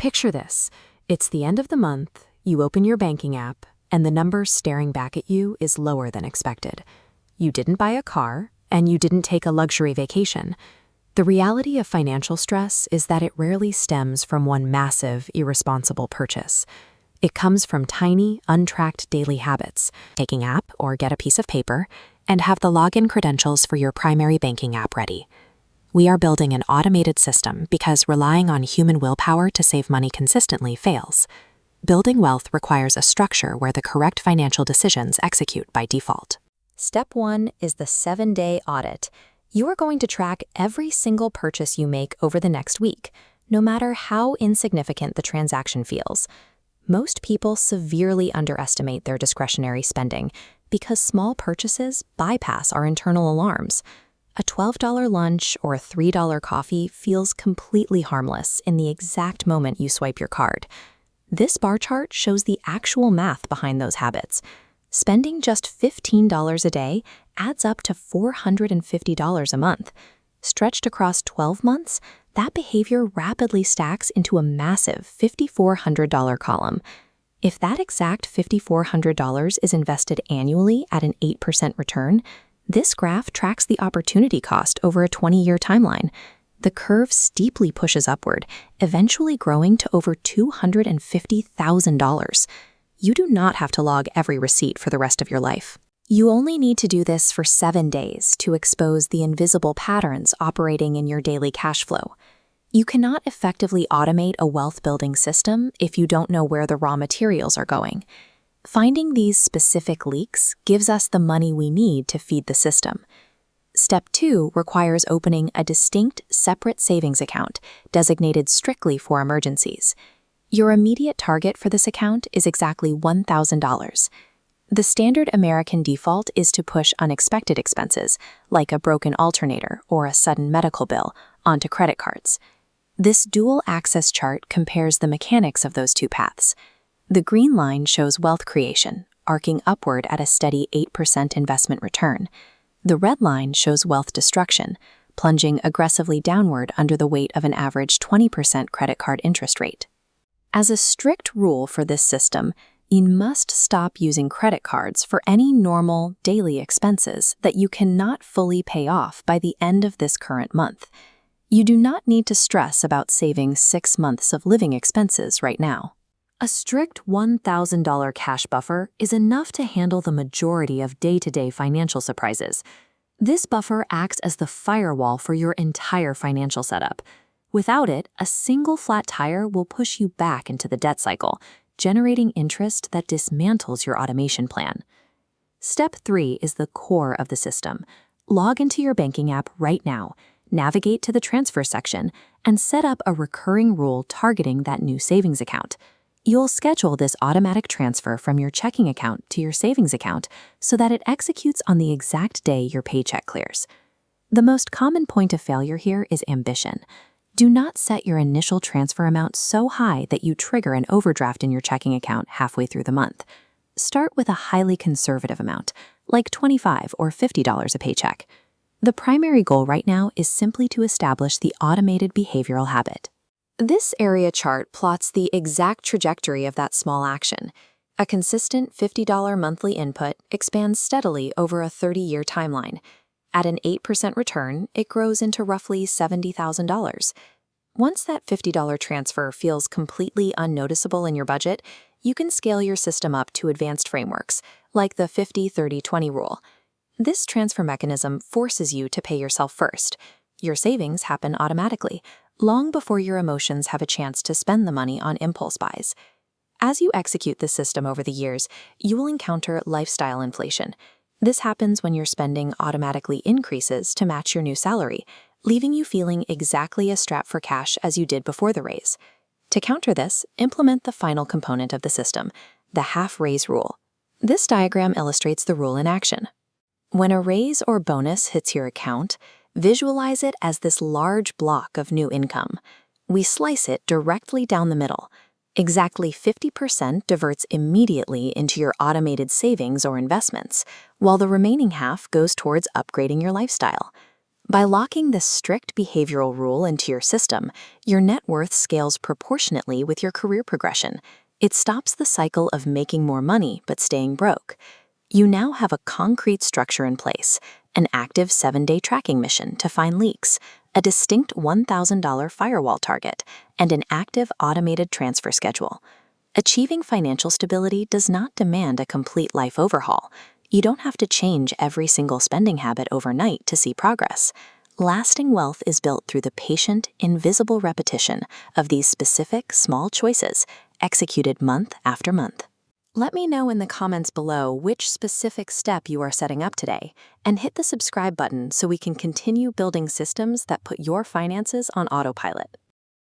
Picture this. It's the end of the month, you open your banking app, and the number staring back at you is lower than expected. You didn't buy a car, and you didn't take a luxury vacation. The reality of financial stress is that it rarely stems from one massive, irresponsible purchase. It comes from tiny, untracked daily habits. Take an app or get a piece of paper and have the login credentials for your primary banking app ready. We are building an automated system because relying on human willpower to save money consistently fails. Building wealth requires a structure where the correct financial decisions execute by default. Step 1 is the 7-day audit. You are going to track every single purchase you make over the next week, no matter how insignificant the transaction feels. Most people severely underestimate their discretionary spending because small purchases bypass our internal alarms. A $12 lunch or a $3 coffee feels completely harmless in the exact moment you swipe your card. This bar chart shows the actual math behind those habits. Spending just $15 a day adds up to $450 a month. Stretched across 12 months, that behavior rapidly stacks into a massive $5,400 column. If that exact $5,400 is invested annually at an 8% return, this graph tracks the opportunity cost over a 20-year timeline. The curve steeply pushes upward, eventually growing to over $250,000. You do not have to log every receipt for the rest of your life. You only need to do this for 7 days to expose the invisible patterns operating in your daily cash flow. You cannot effectively automate a wealth-building system if you don't know where the raw materials are going. Finding these specific leaks gives us the money we need to feed the system. Step 2 requires opening a distinct, separate savings account designated strictly for emergencies. Your immediate target for this account is exactly $1,000. The standard American default is to push unexpected expenses, like a broken alternator or a sudden medical bill, onto credit cards. This dual access chart compares the mechanics of those two paths. The green line shows wealth creation, arcing upward at a steady 8% investment return. The red line shows wealth destruction, plunging aggressively downward under the weight of an average 20% credit card interest rate. As a strict rule for this system, you must stop using credit cards for any normal, daily expenses that you cannot fully pay off by the end of this current month. You do not need to stress about saving 6 months of living expenses right now. A strict $1,000 cash buffer is enough to handle the majority of day-to-day financial surprises. This buffer acts as the firewall for your entire financial setup. Without it, a single flat tire will push you back into the debt cycle, generating interest that dismantles your automation plan. Step 3 is the core of the system. Log into your banking app right now, navigate to the transfer section, and set up a recurring rule targeting that new savings account. You'll schedule this automatic transfer from your checking account to your savings account so that it executes on the exact day your paycheck clears. The most common point of failure here is ambition. Do not set your initial transfer amount so high that you trigger an overdraft in your checking account halfway through the month. Start with a highly conservative amount, like $25 or $50 a paycheck. The primary goal right now is simply to establish the automated behavioral habit. This area chart plots the exact trajectory of that small action. A consistent $50 monthly input expands steadily over a 30-year timeline. At an 8% return, it grows into roughly $70,000. Once that $50 transfer feels completely unnoticeable in your budget, you can scale your system up to advanced frameworks, like the 50-30-20 rule. This transfer mechanism forces you to pay yourself first. Your savings happen automatically, long before your emotions have a chance to spend the money on impulse buys. As you execute this system over the years, you will encounter lifestyle inflation. This happens when your spending automatically increases to match your new salary, leaving you feeling exactly as strapped for cash as you did before the raise. To counter this, implement the final component of the system, the half-raise rule. This diagram illustrates the rule in action. When a raise or bonus hits your account, visualize it as this large block of new income. We slice it directly down the middle. Exactly 50% diverts immediately into your automated savings or investments, while the remaining half goes towards upgrading your lifestyle. By locking this strict behavioral rule into your system, your net worth scales proportionately with your career progression. It stops the cycle of making more money but staying broke. You now have a concrete structure in place, an active 7-day tracking mission to find leaks, a distinct $1,000 firewall target, and an active automated transfer schedule. Achieving financial stability does not demand a complete life overhaul. You don't have to change every single spending habit overnight to see progress. Lasting wealth is built through the patient, invisible repetition of these specific, small choices, executed month after month. Let me know in the comments below which specific step you are setting up today, and hit the subscribe button so we can continue building systems that put your finances on autopilot.